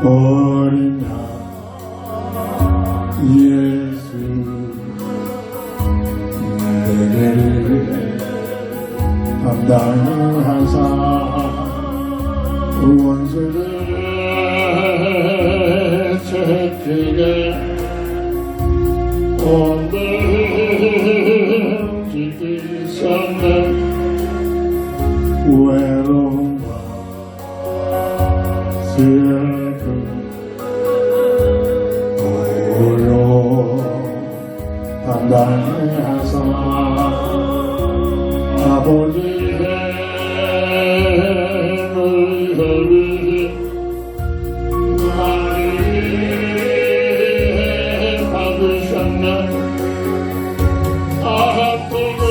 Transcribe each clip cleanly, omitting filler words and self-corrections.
어린 양 예수 내게를 담당하사 원수를 채찍에 오늘 지키셨네 외로움과 슬픔 고요 담당하사 아버지의 의를 나를 받으셨네 아프고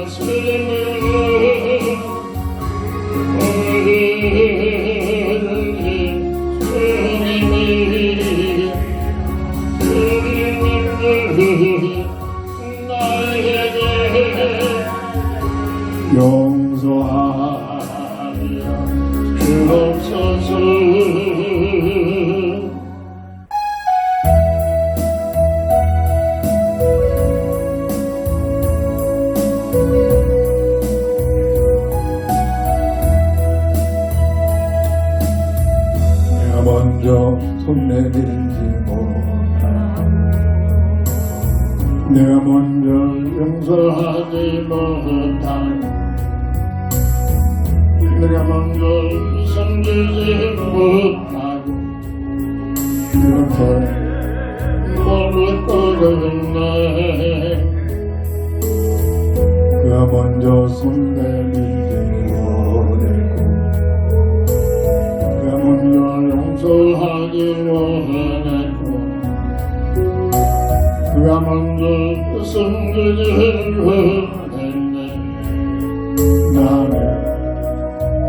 슬픔을 용서하여 주옵소서. 내가 먼저 손 내밀지 못하고 내가 먼저 용서하지 못하고 내가 먼저 섬기지 못하고 이렇게 머뭇거렸네 그가 먼저 손 내밀지 원했고 그가 먼저 용서하지 원했고 그가 먼저 섬기지 원했네 나는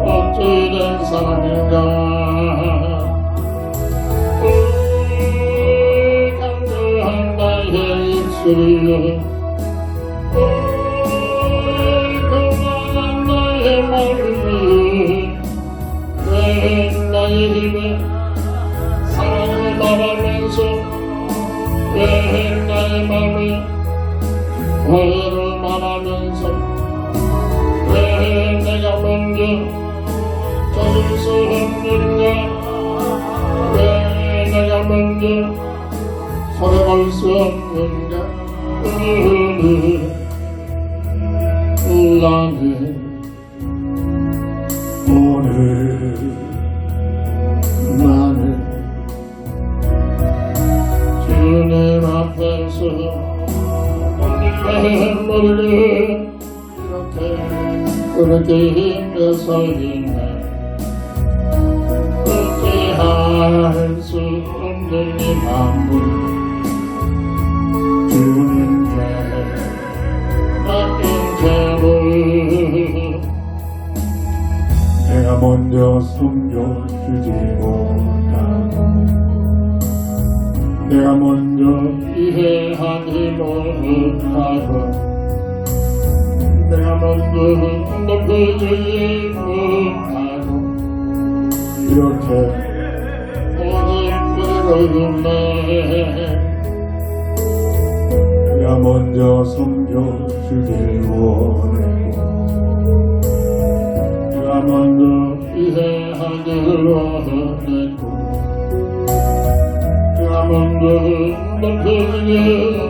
어찌된 사람인가 간절한 나의 입술로 그만한 나의 마음이 왜 나의 힘에 사랑을 말하면서 왜 나의 마음에 화해를 말하면서 왜 내가 먼저 젖을 수 없는가 왜 내가 먼저 손에 걸 수 없는가 나는 오늘 나는 주님 앞에서 머리를 그렇게 힘겨 서 있네 어찌할 수 없는 이 마음을 주님께 맡긴 채로 내가 먼저 섬겨주지 못하고 내가 먼저 이해하지 못하고 내가 먼저 높여주지 못하고 이렇게 오늘부터는 내가 먼저 섬겨주길 원했고 내가 먼저 이해하길 원했고 내가 먼저 높여주길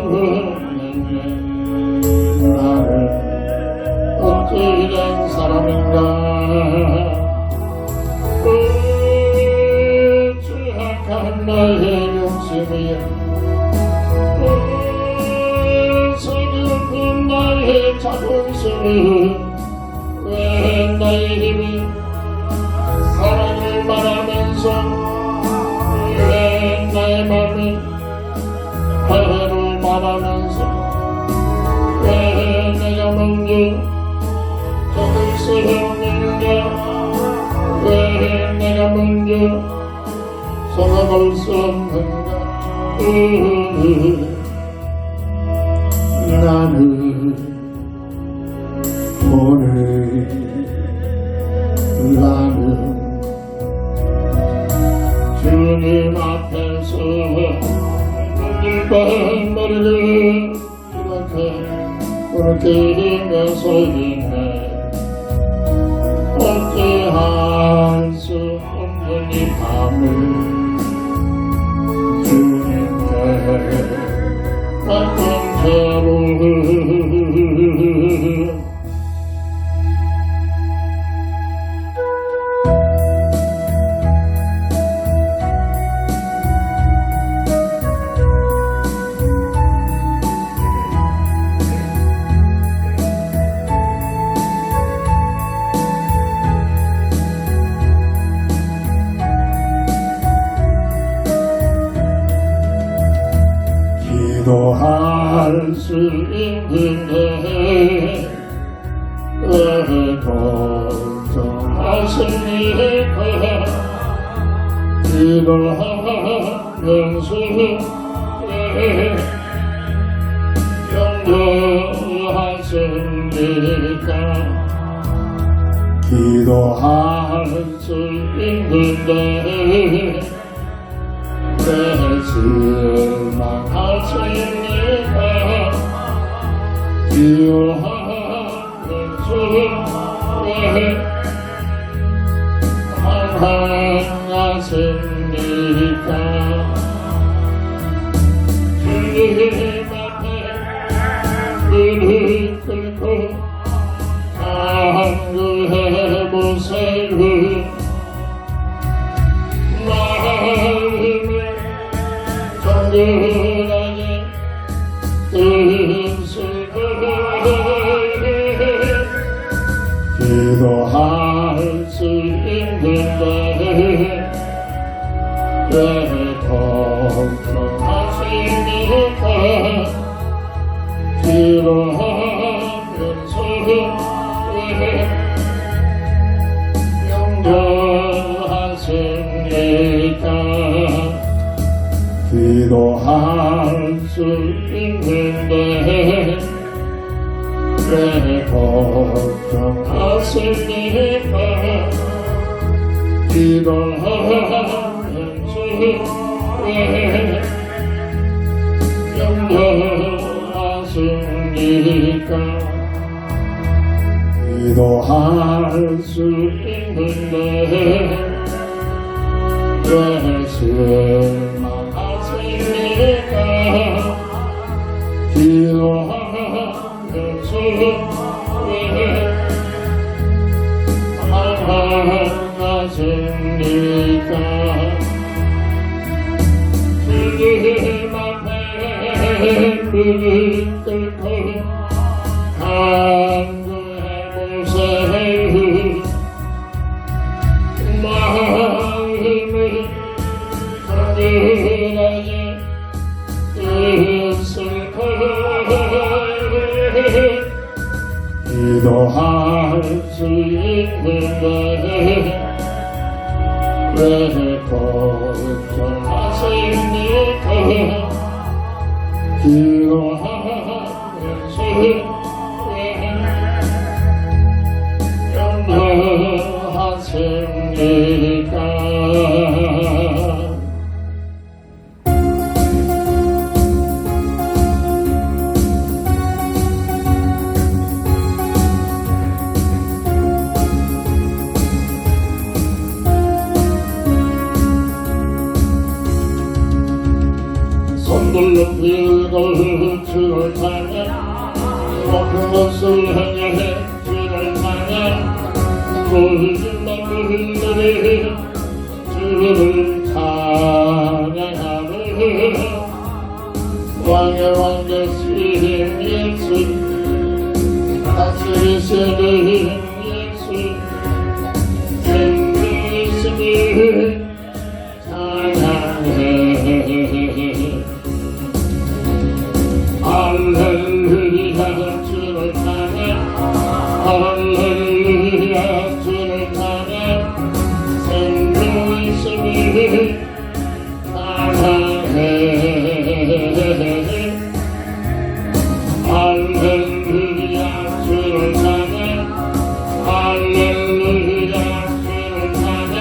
원했네 나를 어찌된 사람인가 추악한 나의 욕심이야 서글픈 나의 자존심이 왜 나의 힘이 사랑을 말하면서 왜 나의 맘이 화해를 말하면서 왜 내가 먼저 젖을 수 없는가 왜 내가 먼저 손에 걸 수 없는가 나는 오늘 나는 주님 앞에서 머리를 이렇게 들면서 있네. 어찌할 수 없는 이 밤을 주님께 같은 채로 기도할 수 있는데 왜 걱정하십니까? 기도하면서 왜 염려하십니까? 기도할 수 있는데 왜 실망하십니까? 기도하면서 왜 방황하십니까? 주님 앞에 눈을 꿇고 간구해보세요. 마음을 정결하게 뜻을 기도할 수 있는데 왜 걱정하십니까? 기도하면서 왜 염려하십니까? 기도할 수 있는데 왜 걱정하십니까? 기도하면서 왜 염려하십니까? 기도할 수 있는데 왜 실망하십니까? 기도하면서 왜 방황하십니까? 주님 앞에 무릎 꿇고 간구해보세요. 마음을 정결하게 뜻을 기도할 수 있는데 왜 걱정하십니까? 기도하면서 왜 염려하십니까? 손들로 들고 주를 찬양 높은 것을 향해 주를 찬양 모든 만물들이 주를 찬양하며 왕의 왕되신 예수 다스리시는 예수 생명이시니 찬양해 할렐루야 주를 찬양 할렐루야 주를 찬양 생명이시니 찬양해 할렐루야 주를 찬양 할렐루야 주를 찬양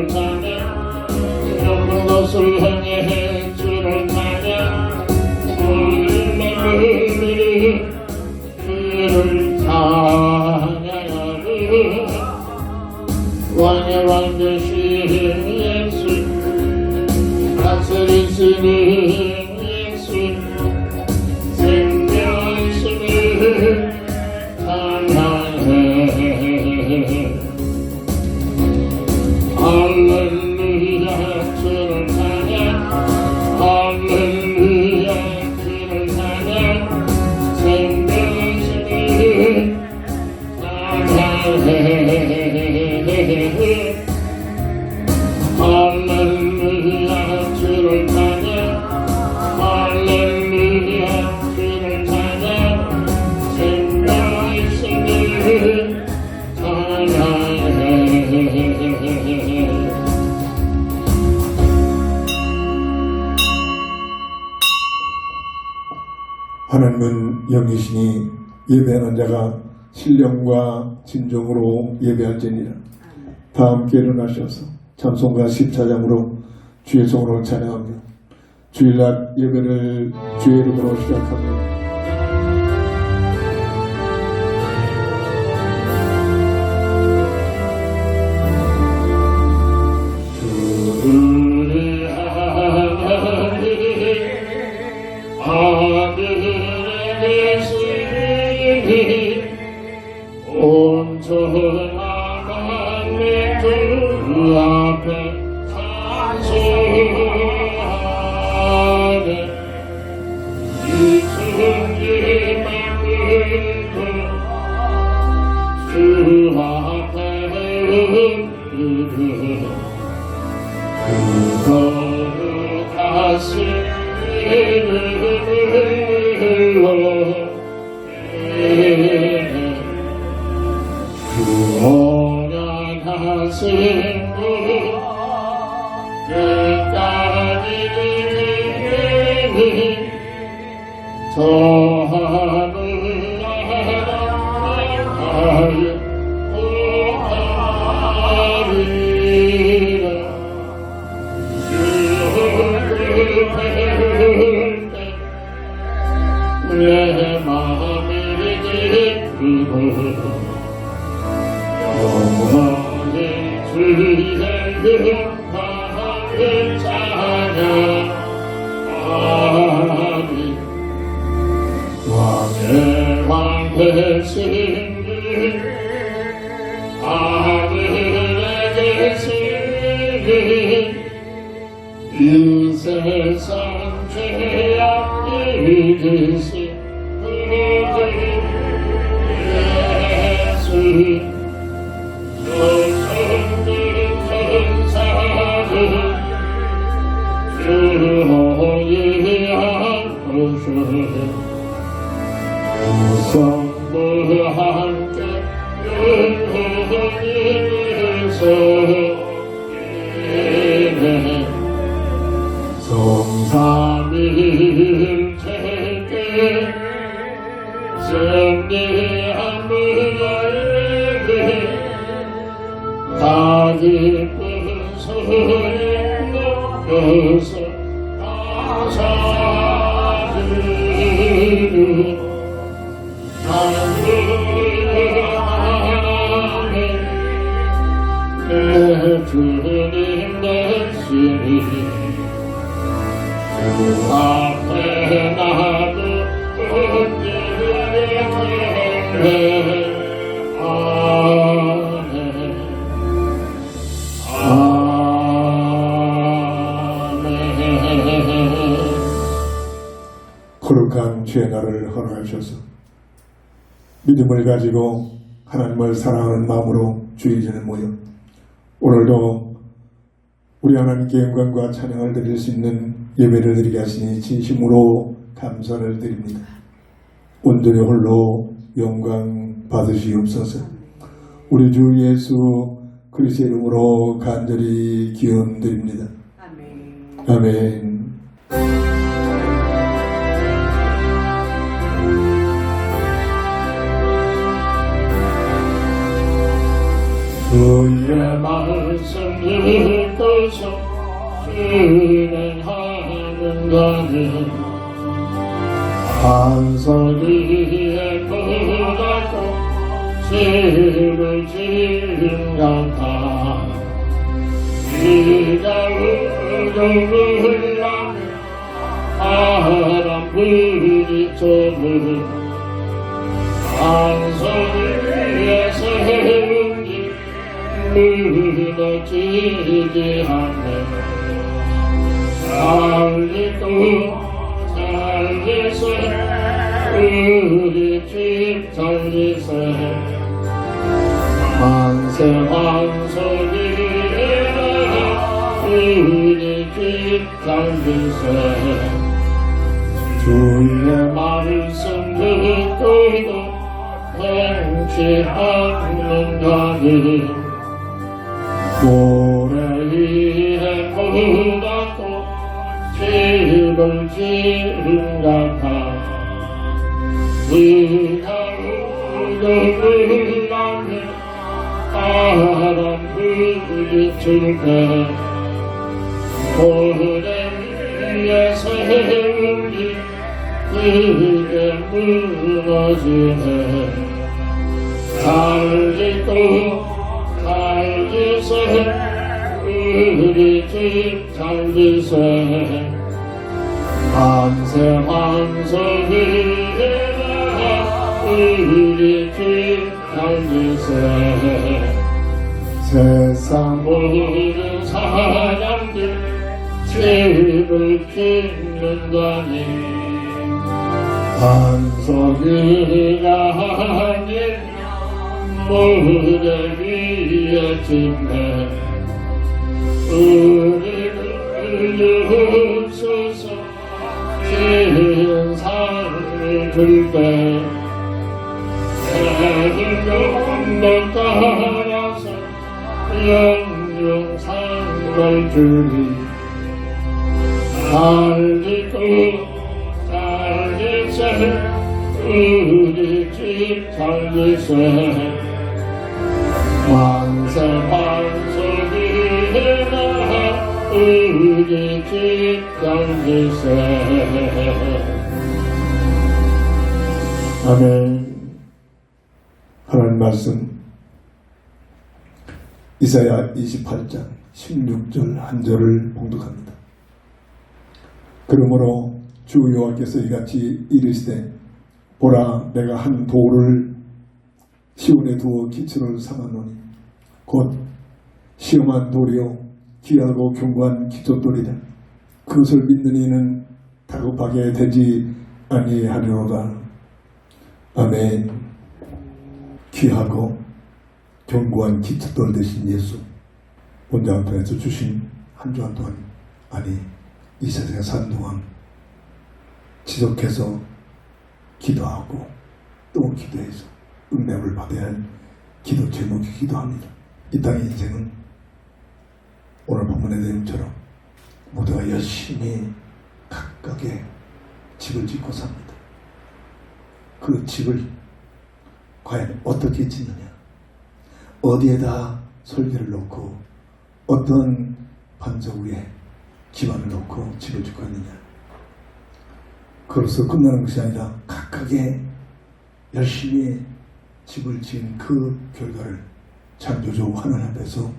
주를 찬양 모든 것을 향해 주를 찬양 모든 마음으로 주를 찬양하리 왕의 왕 되신 예수 다스리시는 예수 생명하시는 찬양해 할렐루야 주를 찬양 할렐루야 주를 찬양 생명하시는 찬양해 할렐루야 주를 찬양 할렐루야 주를 찬양 생명하시는 찬양해 하나님은 영이시니 예배하는 자가 신령과 진정으로 예배할지니라. 다 함께 일어나셔서 찬송가 14장으로 주의 성으로 찬양합니다. 주일날 예배를 주의 이름으로 시작합니다. 주를 하나님 하늘에 계시니 온전한 하나님 주 앞에 찬송하네 이 천지 만물도 주 앞에 그 거룩하신 이름으로 구원하신 분 끝까지 이르는 저 하늘나라에 오하리라 내 마음이 기쁘고 영원히 주의 영광을 찬양하리 왕의 왕 되신 분 하늘에 계시니 이 세상 죄악 이기신 예수 천천들 천사들 주호의 앞으로 성부 함께 영원히 서리네 성삼일체께 승리한 무라에게 다 기쁜 소리 높여서 감사드리고 하나님 내 주님 대신이 주 앞에 나도 언제나 거룩한 주의 날을 허락하셔서 믿음을 가지고 하나님을 사랑하는 마음으로 주의 전에 모여 오늘도 우리 하나님께 영광과 찬양을 드릴 수 있는 예배를 드리게 하시니 진심으로 감사를 드립니다. 온전히 홀로 영광 받으시옵소서. 우리 주 예수 그리스도의 이름으로 간절히 기원드립니다. 아멘. 주의 말씀 듣고서 실행하는 자는 반석위에 묻었고 집을 지은 같아 비가 우르르 나며 바람 부딪혀도 반석 위에 세운 집 무너지지 않네 살리고 살리세 우리 집 살리세 만세 만석이 우리 집 살리세 주의 말씀 듣고도 행치 않는 자는 모래 위에 묻었고 집을 지은 같아 비가 우르르 나며 바람 부딪힐 때 모래 위에 세운 집 그게 무너지네 살리고 살리세 우리 집 살리세 만세 만석이 우리 집 살리세 세상 모든 사람들 집을 짓는다니 반석이가 아닌 무대 위에 짓네 우리를 유소서 지은 삶을 들때 새벽 따라서 영영 삶을 주리 살리고 살리세 우리 집 살리세 만세 만석이나 우리 집 살리세 아멘. 하나님 말씀 이사야 28장 16절 한 절을 봉독합니다. 그러므로 주 여호와께서 이같이 이르시되 보라 내가 한 돌을 시온에 두어 기초를 삼았노니 곧 시험한 돌이요 귀하고 견고한 기초돌이라 그것을 믿는 이는 다급하게 되지 아니하리로다. 아멘. 귀하고 견고한 기초돌 되신 예수 본장 통해서 주신 한 주 한 동안 아니 이 세상에 산 동안 지속해서 기도하고 또 기도해서 응답을 받아야 할 기도 제목이기도 합니다. 이 땅의 인생은 오늘 본문의 내용처럼 모두가 열심히 각각의 집을 짓고 삽니다. 그 집을 과연 어떻게 짓느냐, 어디에다 설계를 놓고 어떤 반석 위에 기반을 놓고 집을 짓고 있느냐, 그로서 끝나는 것이 아니라 각각의 열심히 집을 지은 그 결과를 창조주 하나님 앞에서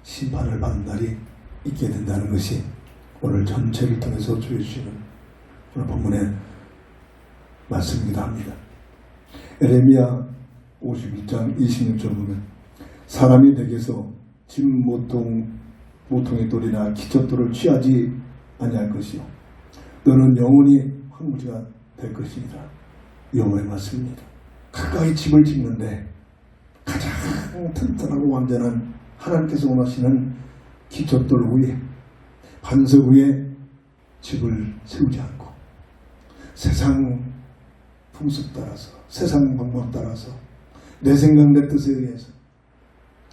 심판을 받는 날이 있게 된다는 것이 오늘 전체를 통해서 주어주시는 오늘 본문의 말씀이기도 합니다. 에레미야 52장 26절 보면 사람이 내게서 집 모퉁이 돌이나 기초돌을 취하지 아니할 것이요 너는 영원히 황무지가 될 것이니라. 여호와의 말씀입니다. 가까이 집을 짓는데 가장 튼튼하고 완전한 하나님께서 원하시는 기초돌 위에 반석 위에 집을 세우지 않고 세상 풍습 따라서 세상 방법 따라서 내 생각 내 뜻에 의해서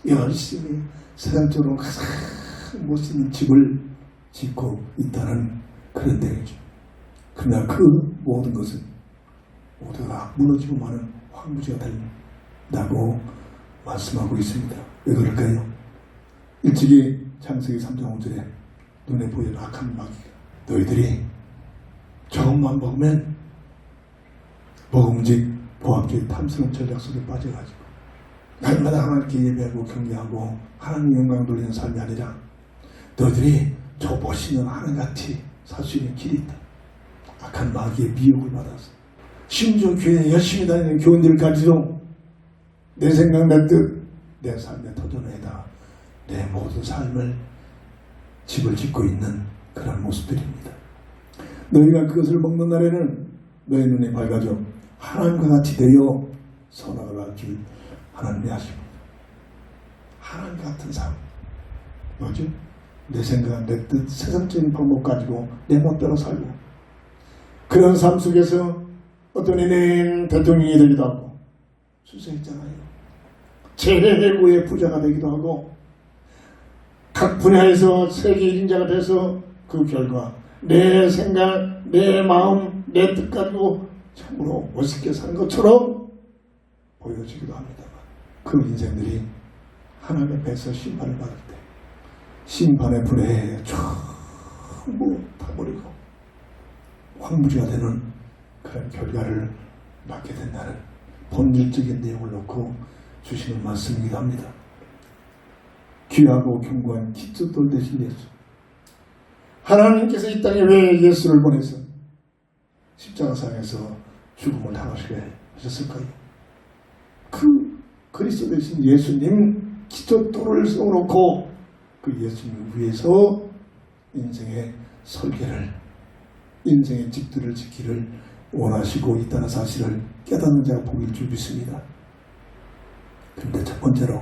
열심히 세상적으로 가장 멋있는 집을 짓고 있다는 그런 내용이죠. 그러나 그 모든 것은 모두가 무너지고 마는 황무지가 된다고 말씀하고 있습니다. 왜 그럴까요? 일찍이 창세기 3장 5절에 눈에 보이는 악한 마귀가 너희들이 저것만 먹으면 먹음직 보암직 탐스러운 전략 속에 빠져가지고 날마다 하나님께 예배하고 경배하고 하나님 영광 돌리는 삶이 아니라 너희들이 저 멋있는 하늘같이 살 수 있는 길이 있다. 악한 마귀의 미혹을 받아서 심지어 교회에 열심히 다니는 교원들까지도 내 생각 내 뜻 내 삶의 터전에다 내 모든 삶을 집을 짓고 있는 그런 모습들입니다. 너희가 그것을 먹는 날에는 너희 눈이 밝아져 하나님과 같이 되어 선악을 알 줄 하나님이 아십니다. 하나님 같은 삶 뭐죠? 내 생각 내 뜻 세상적인 방법 가지고 내 멋대로 살고 그런 삶 속에서 어떤 애는 대통령이 되기도 하고 수세했잖아요. 최고의 부자가 되기도 하고 각 분야에서 세계 1인자가 돼서 그 결과 내 생각, 내 마음, 내 뜻 가지고 참으로 멋있게 사는 것처럼 보여지기도 합니다만 그 인생들이 하나님 앞에서 심판을 받을 때 심판의 불에 전부 타버리고 황무지가 되는 그런 결과를 맞게 된다는 본질적인 내용을 놓고 주시는 말씀이기도 합니다. 귀하고 견고한 기초돌 되신 예수. 하나님께서 이 땅에 왜 예수를 보내서 십자가상에서 죽음을 당하시게 하셨을까요? 그 그리스도 되신 예수님 기초돌을 세워놓고 그 예수님 위해서 인생의 설계를 인생의 집들을 지키를 원하시고 있다는 사실을 깨닫는 자가 복일 줄 믿습니다. 그런데 첫 번째로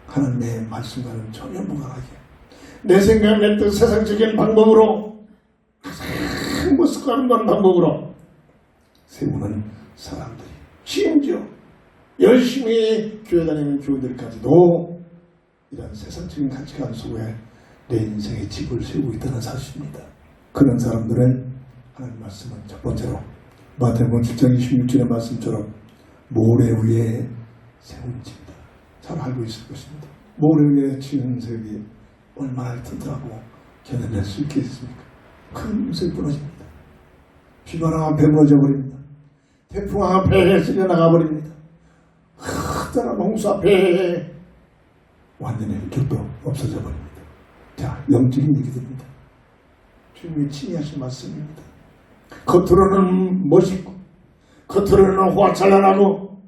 하나님의 말씀과는 전혀 무관하게 내 생각 내 뜻 세상적인 방법으로 가장 멋스러운 방법으로 세우는 사람들이 심지어 열심히 교회 다니는 교회들까지도 이런 세상적인 가치관 속에 내 인생의 집을 세우고 있다는 사실입니다. 그런 사람들은 하나님 말씀은 첫 번째로 마태복음 7장 26절의 말씀처럼 모래 위에 세운 집이다. 잘 알고 있을 것입니다. 모래 위에 지은 집이 얼마나 튼튼하고 견뎌낼 수 있겠습니까? 큰 새 부러집니다. 비바람 앞에 무너져 버립니다. 태풍 앞에 쓸려 나가 버립니다. 커다란 홍수 앞에 완전히 격도 없어져 버립니다. 자, 영적인 얘기들입니다. 주님이 친히하신 말씀입니다. 겉으로는 멋있고 겉으로는 화찬란하고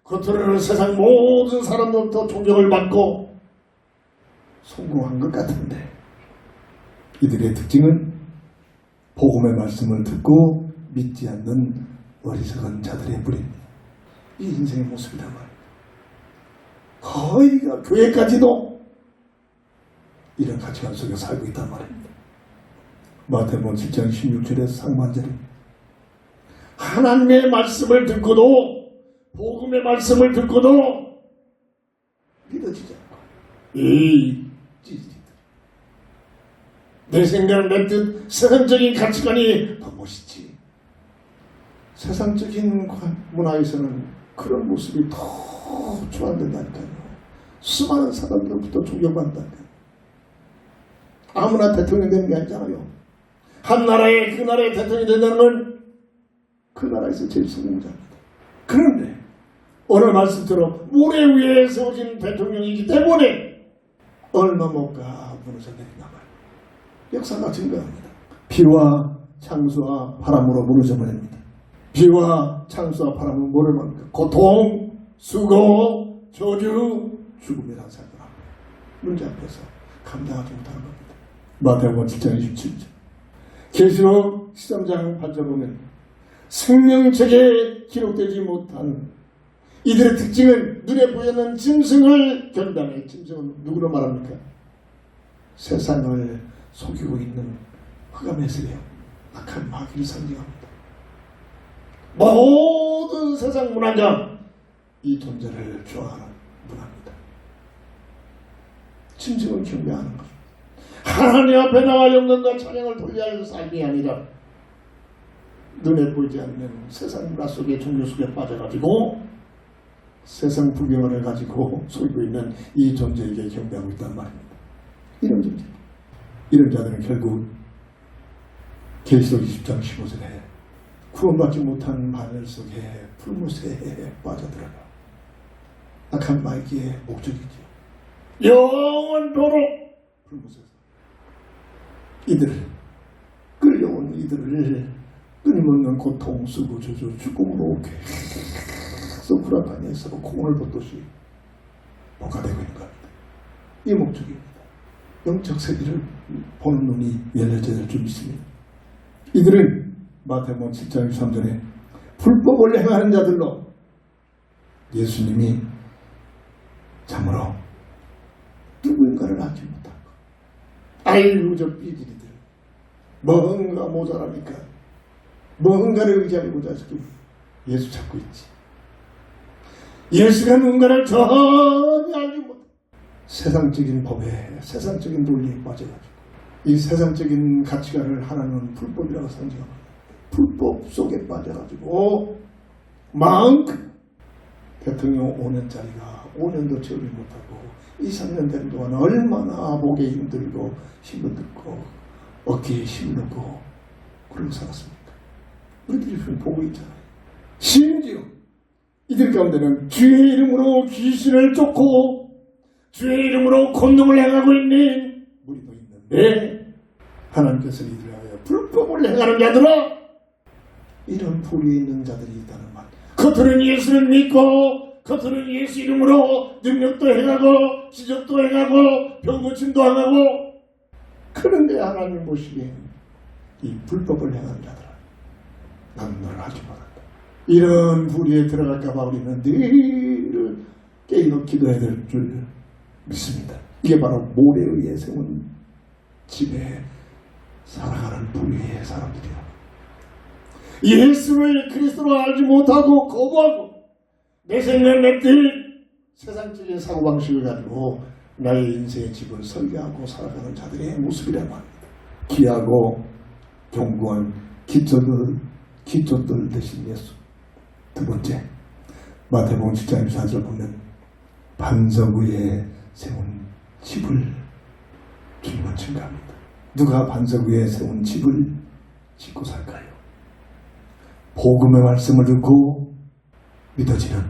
겉으로는 세상 모든 사람들부터 존경을 받고 성공한 것 같은데 이들의 특징은 복음의 말씀을 듣고 믿지 않는 어리석은 자들의 뿌리입니다. 이 인생의 모습이란 말입니다. 거의가 교회까지도 이런 가치관 속에 살고 있단 말입니다. 마태복음 7장 16절에서 상반절입니다. 하나님의 말씀을 듣고도 복음의 말씀을 듣고도 믿어지지 않고 이 찌질이들 내 생각 내 뜻 세상적인 가치관이 더 멋있지. 세상적인 문화에서는 그런 모습이 더 좋아한다니까요. 수많은 사람들부터 존경받는다니까요. 아무나 대통령 되는 게 아니잖아요. 한 나라의 그 나라의 대통령이 된다는 건 그 나라에서 제일 성공자입니다. 그런데 오늘 말씀처럼 모래 위에 세워진 대통령이기 때문에 얼마 못 가 무너져 내린단 말이에요. 역사가 증거합니다. 비와 창수와 바람으로 무너져 버립니다. 비와 창수와 바람은 뭐를 말합니까? 고통, 수고, 저주, 죽음이라는 생각을 합니다. 문제 앞에서 감당하지 못하는 겁니다. 마태복음 7장 27절 계시록 13장 8절 보면 생명책에 기록되지 못한 이들의 특징은 눈에 보이는 짐승을 견당해. 짐승은 누구로 말합니까? 세상을 속이고 있는 흑암에서요 악한 마귀를 상징합니다. 모든 세상 문화가 이 존재를 좋아하는 문화입니다. 짐승을 경배하는 것. 하나님 앞에 나와 영광과 찬양을 돌려야 하는 삶이 아니라 눈에 보이지 않는 세상 문화 속에 종교 속에 빠져가지고 세상 부경을 가지고 속이고 있는 이 존재에게 경배하고 있단 말입니다. 이런 존재. 이런 자들은 결국 계시록 20장 15절에 구원받지 못한 바늘 속에 풀무새에 빠져들어가 악한 말기의 목적이죠. 영원토록 풀무새에서 이들을 끌려온 이들을 끊임없는 고통, 쓰고 저주, 죽음으로 계속 불안해서 공을 벗듯이 복화되고 있는 겁니다. 이 목적입니다. 영적 세계를 보는 눈이 열려져야 될 줄 믿습니다. 이들은 마태복음 7장 3절에 불법을 행하는 자들로 예수님이 참으로 누구인가를 알지 못하고 아이고 저 삐질이들 뭔가 모자라니까 뭔가를 의지하고자 해서 예수 찾고 있지. 예수가 누군가를 전혀 알지 못해 세상적인 법에 세상적인 논리에 빠져가지고 이 세상적인 가치관을 하나는 불법이라고 상징하고 불법 속에 빠져가지고 마음껏 대통령 5년짜리가 5년도 채우지 못하고 2, 3년 되는 동안 얼마나 목에 힘들고 힘들고 어깨에 힘들고 그러고 살았습니까? 우리들이 지금 보고 있잖아요. 심지어 이들 가운데는 주의 이름으로 귀신을 쫓고 주의 이름으로 권능을 행하고 있는 무리도 있는데 하나님께서 이들을 위하여 불법을 행하는 자들아 이런 불의에 있는 자들이 있다는 말. 겉으로는 예수를 믿고 겉으로는 예수 이름으로 능력도 행하고 기적도 행하고 병고침도 행하고 그런데 하나님 보시기에 이 불법을 행하는 자들아 나는 너를 하지 못한다. 이런 불의에 들어갈까봐 우리는 늘 깨어 기도해야 될 줄 믿습니다. 이게 바로 모래에 의해 세운 집에 살아가는 불의의 사람들이야. 예수를 그리스도로 알지 못하고 거부하고 내 생각 냅둘 세상적인 사고방식을 가지고 나의 인생의 집을 설계하고 살아가는 자들의 모습이라고 합니다. 귀하고 견고한 기초들 대신 예수. 두 번째 마태복음 7장 24절 보면 반석 위에 세운 집을 주님은 증가합니다. 누가 반석 위에 세운 집을 짓고 살까요? 복음의 말씀을 듣고 믿어지는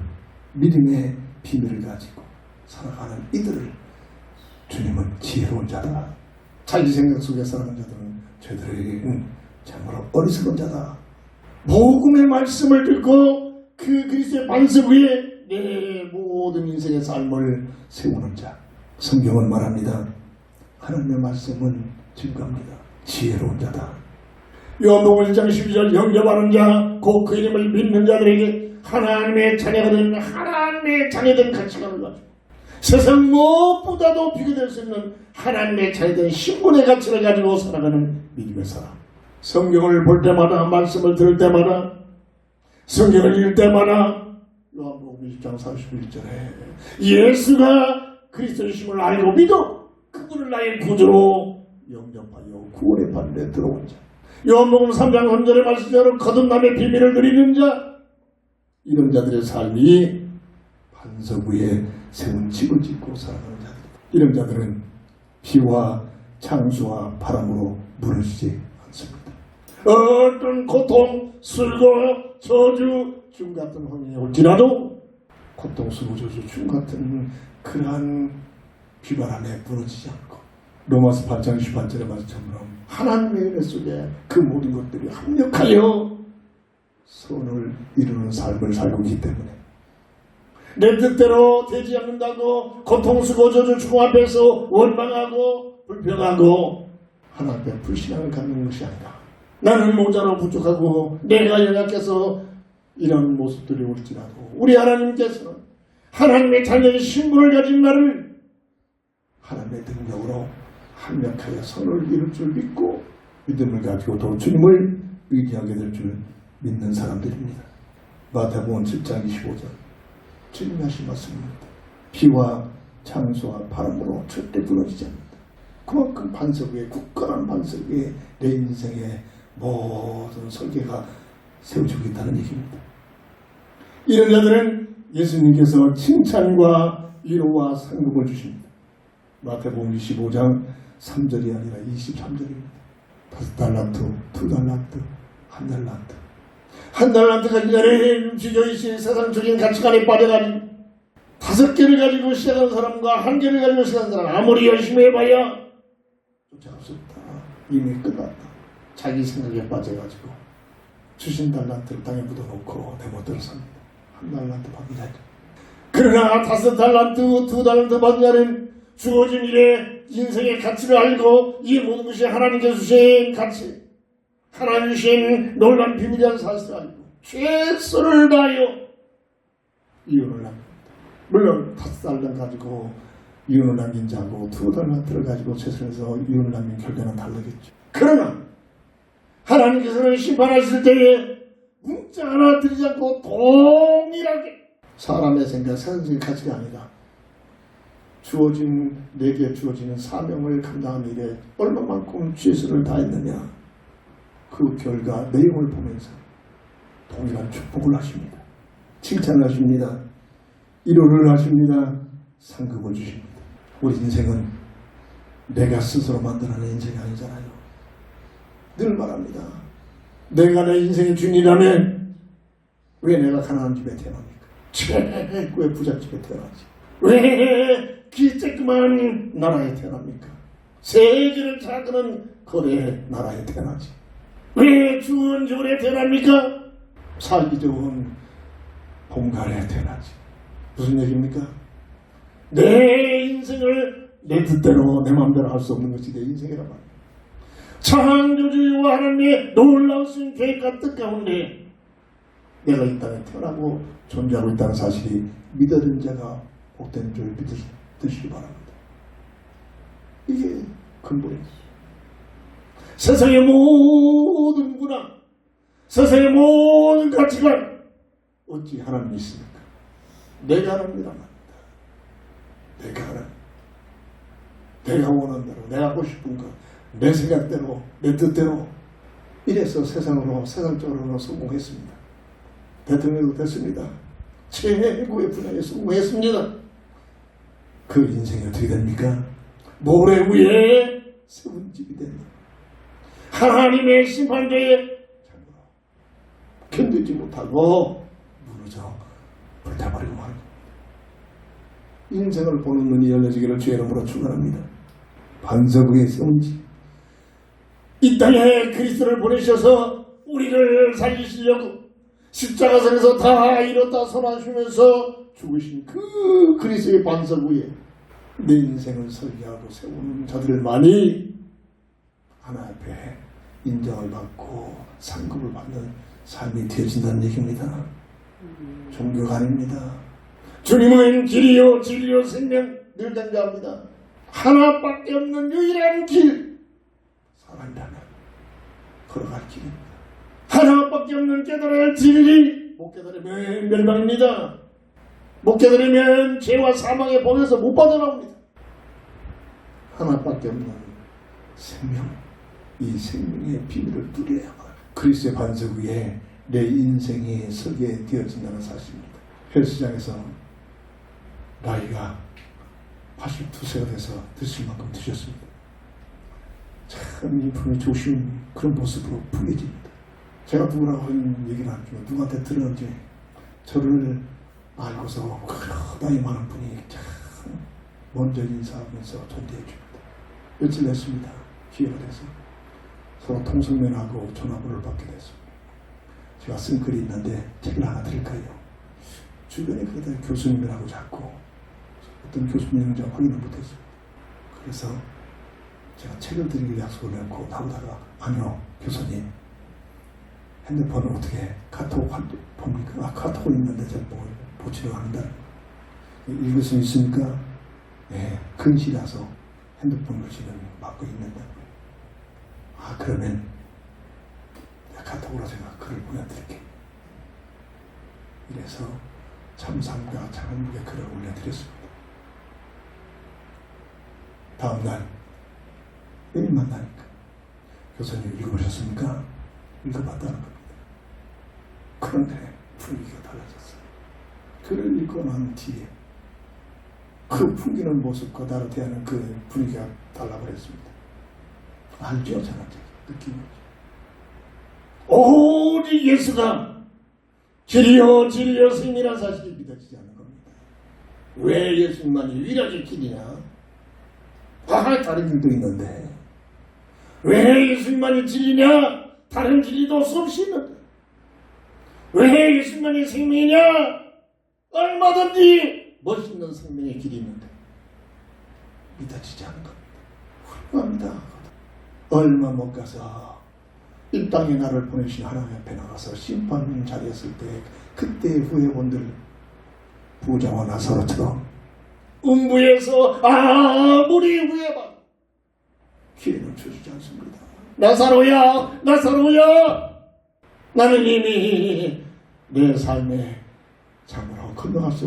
믿음의 비밀을 가지고 살아가는 이들을 주님은 지혜로운 자다. 자기 생각 속에 살아가는 자들은 저희들에게는 참으로 어리석은 자다. 복음의 말씀을 듣고 그 그리스도의 반석 위에 내 모든 인생의 삶을 세우는 자. 성경은 말합니다. 하나님의 말씀은 증거합니다. 지혜로운 자다. 요한복음 1장 12절 영접하는 자, 곧 그 이름을 믿는 자들에게 하나님의 자녀된 가치관을 가지고 세상 무엇보다도 비교될 수 있는 하나님의 자녀된 신분의 가치를 가지고 살아가는 믿음의 사람. 성경을 볼 때마다 말씀을 들을 때마다 성경을 읽을 때마다 요한복음 20장 31절에 예수가 그리스도이심을 알고 믿어 그분을 나의 구주로 영접하여 구원의 판에 들어온 자. 요한복음 3장 3절의 말씀대로 거듭남의 비밀을 누리는 자. 이런 자들의 삶이 반석 위에 세운 집을 짓고 살아가는 자들. 이런 자들은 비와 창수와 바람으로 무너지지 않습니다. 어떤 고통, 슬고, 저주, 중 같은 환경이 올지라도 고통, 슬고, 저주, 중 같은 그러한 비바람에 무너지지 않고 로마서 8장 28절의 말씀처럼 하나님의 은혜 속에 그 모든 것들이 합력하여 선을 이루는 삶을 살고 있기 때문에 내 뜻대로 되지 않는다고 고통, 슬고, 저주, 중 앞에서 원망하고 불평하고 하나님께 불신앙을 갖는 것이 아니라 나는 모자라 부족하고 내가 연약해서 이런 모습들이 올지라도 우리 하나님께서는 하나님의 자녀의 신분을 가진 나를 하나님의 능력으로 합력하여 선을 이룰 줄 믿고 믿음을 가지고 또 주님을 의지하게 될 줄 믿는 사람들입니다. 마태복음 7장 25절 주님이 하신 말씀입니다. 비와 창수와 바람으로 절대 무너지지 않는다. 그만큼 반석 위에 굳건한 반석 위에 내 인생의 모든 설계가 세워지고 있다는 얘기입니다. 이런 자들은 예수님께서 칭찬과 위로와 상급을 주십니다. 마태복음 25장 3절이 아니라 23절입니다. 5달란트, 2달란트, 1달란트. 1달란트가 인간의 주저이신 세상적인 가치관에 빠져가니 5개를 가지고 시작한 사람과 1개를 가지고 시작한 사람 아무리 열심히 해봐야 쫓아갈 수 없다. 이미 끝났다. 자기 생각에 빠져가지고 주신 달란트를 땅에 묻어놓고 내못대로 삽니다. 1달란트 받은 자죠. 그러나 5달란트, 2달란트 받은 자는 주어진 일에 인생의 가치를 알고 이 모든 것이 하나님께서 주신 가치, 하나님 주신 놀라운 비밀이라는 사실을 알고 최선을 다하여 이혼을 합니다. 물론 5달란트 가지고 이혼을 남긴 자고 2달란트를 가지고 최선에서 이혼을 남긴 결과는 다르겠죠. 그러나 하나님께서는 심판하실 때에 문자 하나 드리지 않고 동일하게 사람의 생각, 세상적인 가치가 아니라 내게 주어지는 사명을 감당하는 일에 얼마만큼 최선을 다했느냐 그 결과 내용을 보면서 동일한 축복을 하십니다. 칭찬을 하십니다. 위로를 하십니다. 상급을 주십니다. 우리 인생은 내가 스스로 만들어낸 인생이 아니잖아요. 늘 말합니다. 내가 내 인생의 주인이라면 왜 내가 가난한 집에 태어납니까? 최고의 부잣집에 태어나지. 왜 기쬐끄만 나라에 태어납니까? 세계를 자그는 거래 나라에 태어나지. 왜 좋은 조건에 태어납니까? 살기 좋은 공간에 태어나지. 무슨 얘기입니까? 내 인생을 내 뜻대로 내 마음대로 할 수 없는 것이 내 인생이란 말이야. 창조주와 하나님의 놀라우신 계획과 뜻 가운데 내가 이 땅에 태어나고 존재하고 있다는 사실이 믿어진 자가 복된 줄 믿으시기 바랍니다. 이게 근본이지. 세상의 모든 문화, 세상의 모든 가치관 어찌 하나님이 있습니까? 내가 하나님이란 말입니다. 내가 하나님, 내가 원하는 대로, 내가 하고 싶은 것, 내 생각대로, 내 뜻대로 이래서 세상적으로 성공했습니다. 대통령도 됐습니다. 최고의 분야에 성공했습니다. 그 인생이 어떻게 됩니까? 모래 위에 세운 집이 됩니다. 하나님의 심판대에 견디지 못하고 무너져 불타버리고 말입니다. 인생을 보는 눈이 열려지기를 주의 이름으로 축원합니다. 반석 위에 세운 집. 이 땅에 그리스도를 보내셔서 우리를 살리시려고 십자가상에서 다 이뤘다 선하시면서 죽으신 그 그리스도의 반석 위에 내 인생을 설계하고 세우는 자들만이 하나님 앞에 인정을 받고 상급을 받는 삶이 되어진다는 얘기입니다. 종교가 아닙니다. 주님은 길이요 진리요 생명 늘 강조합니다. 하나밖에 없는 유일한 길, 사람이라면 걸어갈 길입니다. 하나밖에 없는 깨달아야 할 진리, 못 깨달으면 멸망입니다. 못 깨달으면 죄와 사망의 범에서 못 빠져나옵니다. 하나밖에 없는 생명, 이 생명의 비밀을 누려야만 그리스도의 반석 위에 내 인생이 설계 되어진다는 사실입니다. 헬스장에서 나이가 82세가 돼서 드실 만큼 드셨습니다. 참 인품이 좋으신 그런 모습으로 풍겨집니다. 제가 누구라고 하는 얘기는 안 주고 누구한테 들었는지 저를 알고서 나이 많은 분이 참 먼저 인사하면서 존대해 줍니다. 며칠 했습니다. 기회가 돼서 서로 통성면하고 전화번호를 받게 됐습니다. 제가 쓴 글이 있는데 책을 하나 드릴까요? 주변에 그래도 교수님이라고 자꾸 어떤 교수님인지 확인을 못했어요. 그래서 제가 책을 드리길 약속을 했고 나오다가 아니요 교수님 핸드폰을 어떻게 카톡 봅니까? 카톡은 있는데 제가 보지를 않는다. 읽을 수 있으니까 네, 근시라서 핸드폰을 지금 받고 있는데 그러면 카톡으로 제가 글을 보내드릴게요. 이래서 참삼과 장한국의 글을 올려드렸습니다. 다음날 매일 만나니까 교수님 읽어보셨습니까? 읽어봤다는 겁니다. 그런데 분위기가 달라졌어요. 글을 읽고 난 뒤에 그 풍기는 모습과 나로 대하는 그 분위기가 달라버렸습니다. 알죠? 저는 느낌이. 오직 예수가 길이요 진리요 생이라는 사실이 믿어지지 않는 겁니다. 왜 예수님만이 유일하게 길이냐? 다른 길도 있는데 왜 예수님만이 진리냐? 다른 길이도 수없이 있는데 왜 예수님만이 생명이냐? 얼마든지 멋있는 생명의 길이 있는데 믿어지지 않는 겁니다. 훌륭합니다. 얼마 못 가서 이 땅에 나를 보내신 하나님 앞에 나가서 심판 자리에 섰을 때 그때 후회본들 부자와 나사로처럼 음부에서 아무리 후회받 기회는 주시지 않습니다. 나사로야 나사로야 나는 이미 내 삶의 참으로 건너갈 수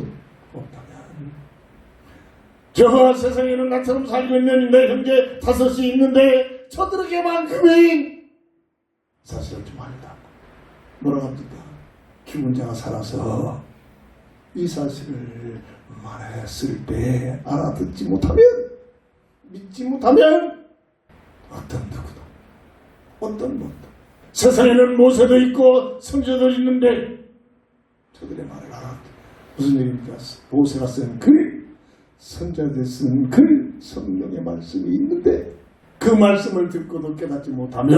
없다면 저 세상에는 나처럼 살고 있는 내 형제 5이 있는데 저들에게만큼은 사실을 좀 아니다. 뭐라고 합니까? 죽은 자가 살아서 이 사실을 말했을 때 알아듣지 못하면 믿지 못하면 어떤 누구도 어떤 분도 세상에는 모세도 있고 선지자도 있는데 저들의 말을 알아듣 무슨 얘기입니까? 모세가 쓴 글, 선지자들이 쓴 글, 성령의 말씀이 있는데 그 말씀을 듣고도 깨닫지 못하면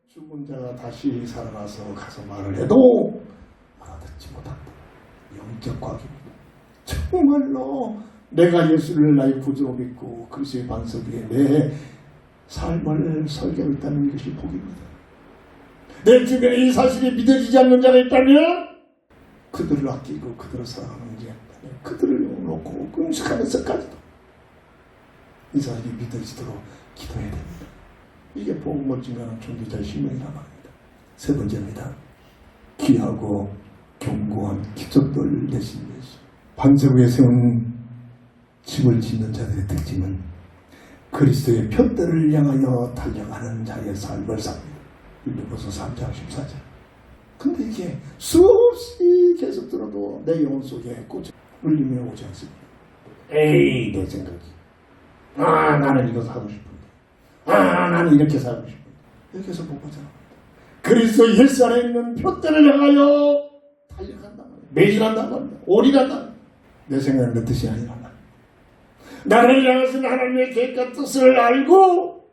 죽은 자가 다시 살아나서 가서 말을 해도 알아듣지 못한다. 영적 과학입니다. 정말로 내가 예수를 나의 구주로 믿고 그리스도의 반석 위에 내 삶을 설계하고 있다는 것이 복입니다. 내 주변에 이 사실이 믿어지지 않는 자가 있다면 그들을 아끼고 그들을 사랑하는 자가 있다면 그들을 놓고 금식하면서까지도 이 사실이 믿어지도록 기도해야 됩니다. 이게 복음을 증가하는 존재자의 신명이란 말입니다. 세 번째입니다. 귀하고 견고한 기적들 내신 예수. 반석 위에 세운 집을 짓는 자들의 특징은 그리스도의 표대를 향하여 달려가는 자의 삶을 삽니다. 빌립보서 3장 14절. 근데 이게 수없이 계속 들어도 내 영혼 속에 꽂혀 울림이 오지 않습니다. 에이 내 생각이. 나는 이거 사고 싶은데. 나는 이렇게 살고 싶은데. 여기서 못 보잖아. 그리스도 예수 안에 있는 표대를 향하여 달려간다 말이야. 매진한다 말이야. 올인한다 말이야. 내 생각은 그 뜻이 아니라 말이야. 나를 향해서 하나님의 계획과 뜻을 알고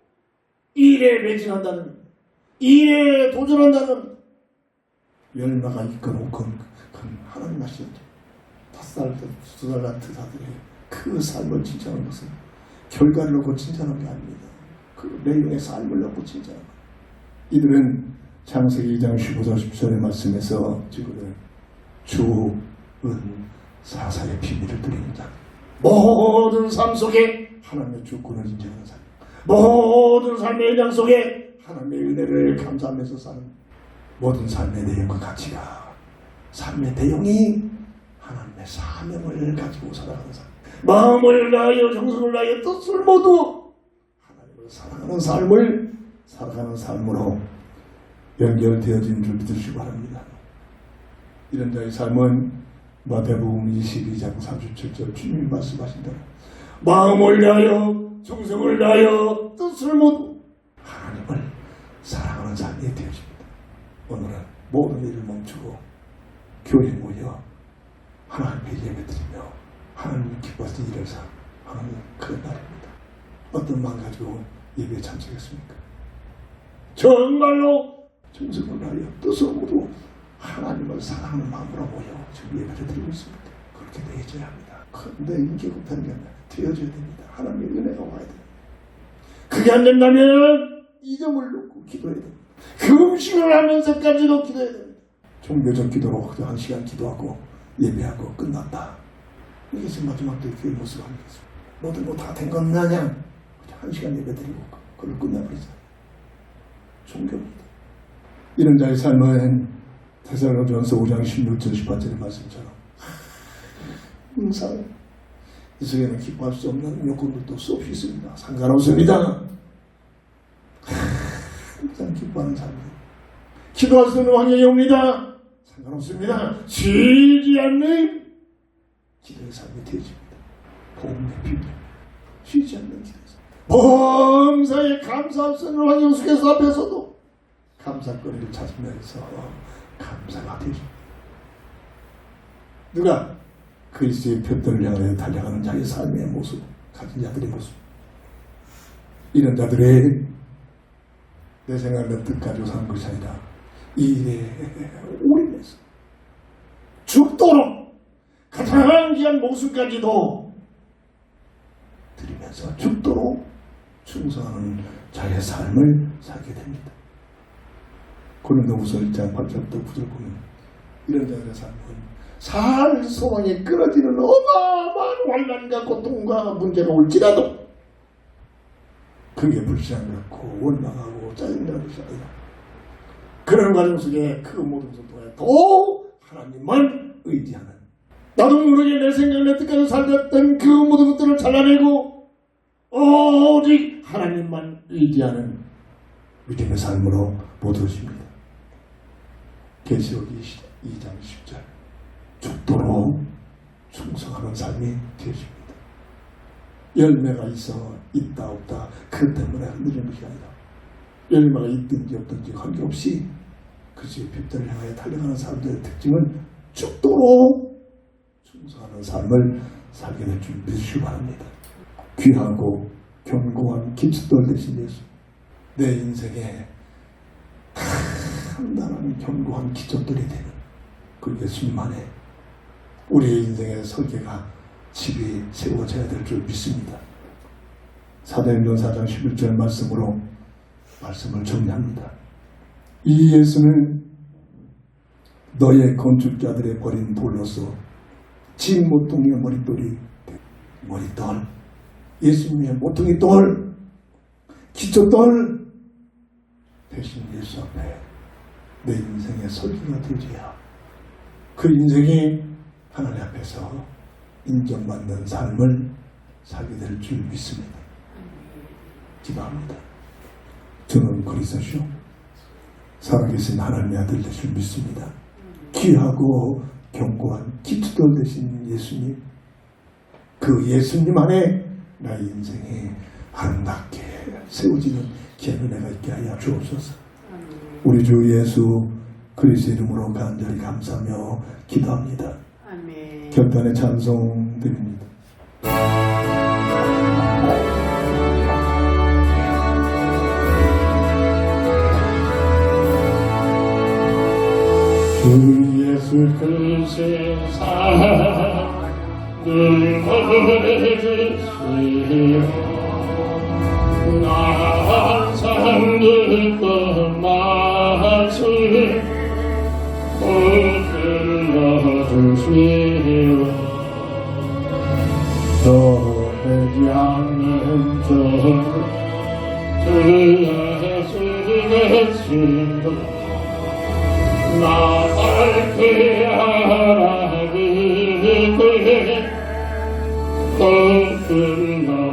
일에 매진한다는, 일에 도전한다는, 열마가 있건 없건 하나님 하시죠. 5살, 2살 같은 자들의 그 삶을 칭찬하는 것은 결과를 놓고 칭찬하는 게 아닙니다. 그 내용의 삶을 놓고 칭찬하는 거예요. 이들은 창세기 2장 15절 10절의 말씀에서 지금 주, 은, 사사의 비밀을 드리는 자, 모든 삶 속에 하나님의 주권을 인정하는 사람, 모든 삶의 현장 속에 하나님의 은혜를 감사하면서 사는 모든 삶의 내용과 가치가, 삶의 내용이 하나님의 사명을 가지고 살아가는 사람, 마음을 다하여 정성을 다하여 뜻을 모두 하나님을 사랑하는 삶을 살아가는 삶으로 연결되어진 줄 믿으시기 바랍니다. 이런 자의 삶은 마태복음 22장 37절 주님이 말씀하신 대로 마음을 다하여 정성을 다하여 뜻을 모두 하나님을 사랑하는 삶이 되어집니다. 오늘은 모든 일을 멈추고 교회에 모여 하나님께 예배드리며 하나님 기뻐하시는 일을 하는 그런 날입니다. 어떤 마음 가지고 예배에 참석했습니까? 정말로 정성을 다하여 뜻을 모두 하나님을 사랑하는 마음으로 모여 지금 예배를 드리고 있습니다. 그렇게 되어져야 합니다. 근데 인기급한 게 아니라 되어져야 됩니다. 하나님의 은혜가 와야 됩니다. 그게 안 된다면 이 점을 놓고 기도해야 됩니다. 그 음식을 하면서까지도 기도해야 됩니다. 종교적 기도로 1시간 기도하고 예배하고 끝난다. 이게 지금 마지막 때 교회 모습 아니겠습니까? 모든 거 다 된 건 나냐? 1시간 예배 드리고 그걸 끝나버리자. 종교입니다. 이런 자의 삶은 데살로니가전서 5장 16절 18절의 말씀처럼 항상 이 세계는 기뻐할 수 없는 요건들도 수없이 있습니다. 상관없습니다. 항상 기뻐하는 삶이에요. 기도할 수 있는 환경이 옵니다. 상관없습니다. 쉬지 않는 기도의 삶이 되어집니다. 복음의 비밀. 쉬지 않는 기도의 삶. 범사에 감사하시는 황영숙에서 앞에서도 감사거리를 찾으면서 감사가 되어집니다. 누가? 그리스도의 표들을 향하여 달려가는 자의 삶의 모습, 가진 자들의 모습. 이런 자들의 내 생각을 뜻 가지고 사는 것이 아니라 이 일에 올인해서 죽도록 가장 귀한 목숨까지도 드리면서 죽도록 충성하는 자의 삶을 살게 됩니다. 고린도후서 1장 8절부터 9절 보면 이런 자들의 삶은 살 소망이 끊어지는 어마어마한 환난과 고통과 문제가 올지라도 그게 불신앙 같고 원망하고 짜증나는 것이 아니라 그런 과정 속에 그 모든 것을 통해 더욱 하나님만 의지하는 나도 모르게 내 생각 내 뜻까지 살았던 그 모든 것들을 잘라내고 오직 하나님만 의지하는 믿음의 삶으로 모두십니다. 계시록 2장 10절 죽도록 충성하는 삶이 되어집니다. 열매가 있어 있다 없다 그 때문에 흔들리는 것이 아니라 열매가 있든지 없든지 관계없이 그의 빛들을 향하여 달려가는 사람들의 특징은 죽도록 충성하는 삶을 살게 될 줄 믿으시기 바랍니다. 귀하고 견고한 기초돌 되신 예수, 내 인생에 단단한 견고한 기초돌이 되는 그 예수님 안에 우리의 인생의 설계가 집이 세워져야 될 줄 믿습니다. 사도행전 4장 11절 말씀으로 말씀을 정리합니다. 이 예수는 너의 건축자들의 버린 돌로서 진 모퉁이의 머릿돌이 머릿돌 예수님의 모퉁이 돌 기초돌 대신 예수 앞에 내 인생의 설계가 되어야 그 인생이 하나님 앞에서 인정받는 삶을 살게 될 줄 믿습니다. 기도합니다. 저는 그리스도시요 살아계신 하나님의 아들 되실 믿습니다. 귀하고 견고한 기초돌 되신 예수님, 그 예수님 안에 나의 인생이 아름답게 세워지는 귀한 은혜가 있게 하여 주옵소서. 우리 주 예수 그리스도 이름으로 간절히 감사하며 기도합니다. 아멘. 결단의 찬송 드립니다. 주 예수 그 세상 늘 보내주시오 나 항상 듣던 말씀 들려주시오 떠내지 않는 저 예수의 신도 나를 피하라기에 또 들려주시오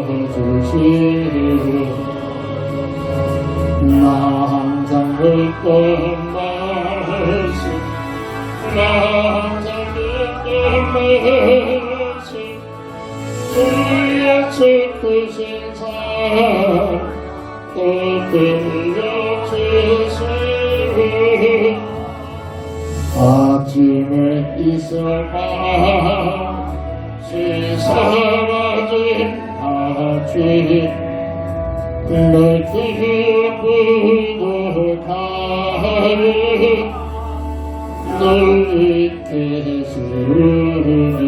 나 항상 듣던 말씀 나 항상 듣던 말씀 주의 슬프신 사랑 또 들려주시오 아침에 있어봐 사라진 아침 내 기쁘고 가니 널 잊게 해주니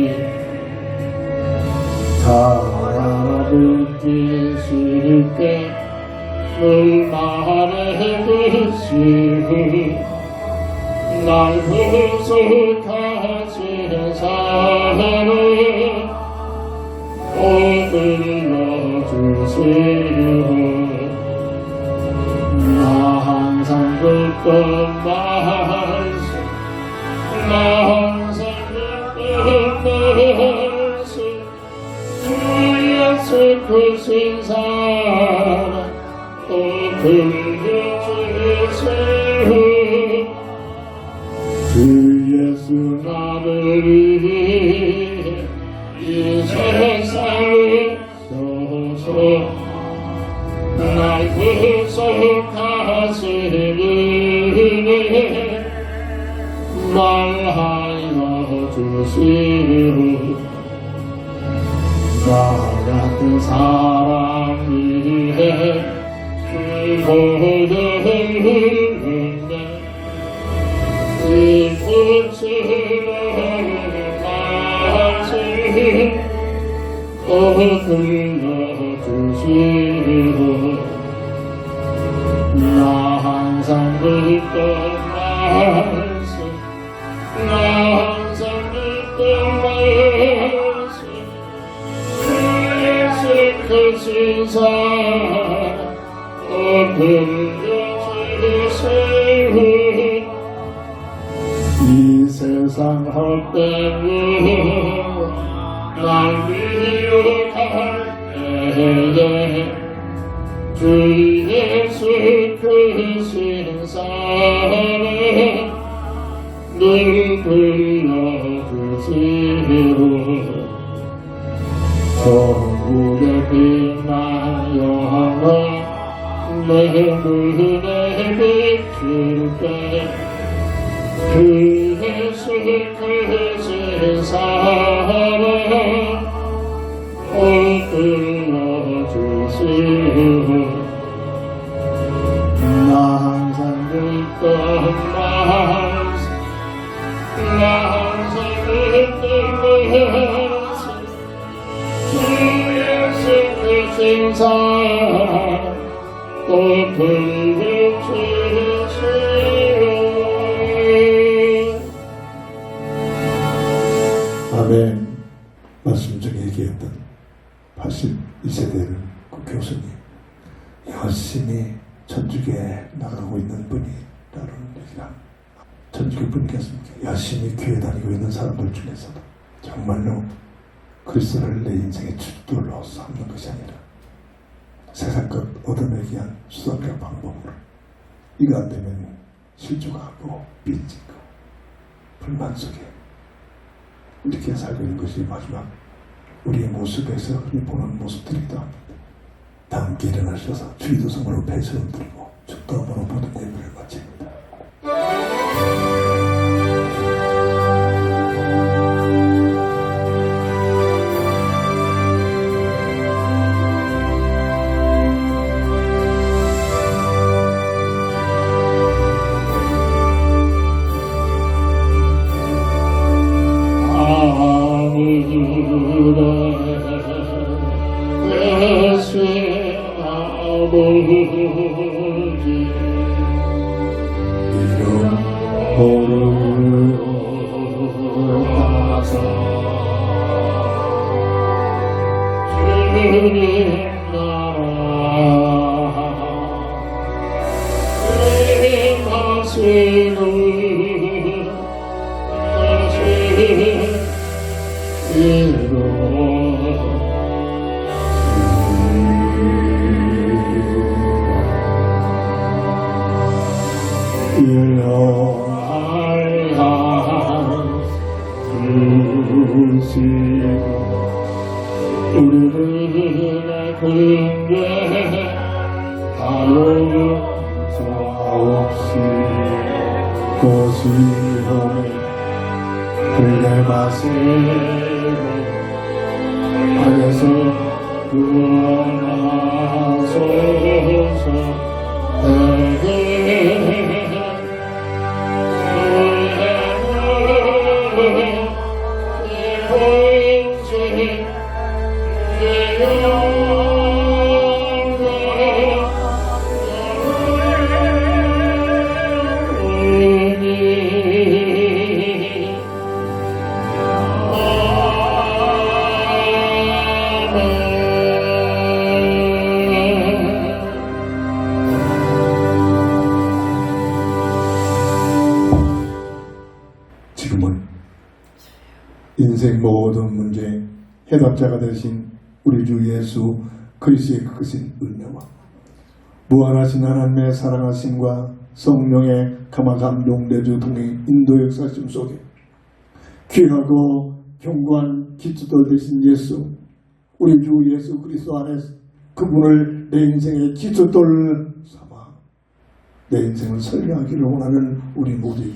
알아듣기 쉽게 늘 말해주시고 날 구속하신 사랑을 또 들려주시오 나 항상 듣던 말씀 나 항상 듣던 말씀 주의 슬프신 사랑 또 들려주시오 구속하시니 말하여 주시오. 나 같은 사람 위해 죽어야 흘렀네. 이 꽃으로 다시 또 불러주시오. 나 항상 듣던 말씀, 나 항상 듣던 말씀, 주 예수 크신 사랑 또 불러주시오. 이 세상 헛된 날 미워할 때에 주 예수 크신 사랑 늘 불러주시오. 천국의 빛나 영원 내 눈에 비출 때 주 예수 크신 사랑 꼭 불러주시오. 나 항상 듣던 말씀, 나 항상 듣던 말씀, 주 예수 크신 사랑 꼭 불러주시오. 아멘. 말씀 중에 얘기했던 82세대를 그 교수님 열심히 천주교에 나가고 있는 분이라는 얘기를 합니다. 천주교 분이겠습니까? 열심히 교회 다니고 있는 사람들 중에서도 정말로 그리스도를 내 인생의 주도로 삼는 것이 아니라 세상껏 얻어내기 위한 수단과 방법으로 이거 안 되면 실족하고 삐지고 불만 속에 이렇게 살고 있는 것이 마지막 우리의 모습에서 흔히 보는 모습들이기도 합니다. 다 함께 일어나셔서 주기도성으로 배설을 드리고 축도함으로 모든 예배를 마칩니다. 우리들의 근데 바로 없이 고시험에 그대 마시고 안에서 구원하소서. 지금은 인생 모든 문제 해답자가 되신 우리 주 예수 그리스도의 크신 은혜와 무한하신 하나님의 사랑하심과 성령의 감화 감동 내주 동행 인도 역사심 속에 귀하고 견고한 기초돌 되신 예수, 우리 주 예수 그리스도 안에 그분을 내 인생의 기초돌 삼아 내 인생을 설계하기를 원하는 우리 모두에게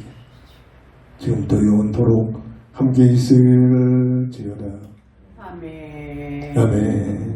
지금부터 영원토록 함께 있을지어다. 아멘. 아멘.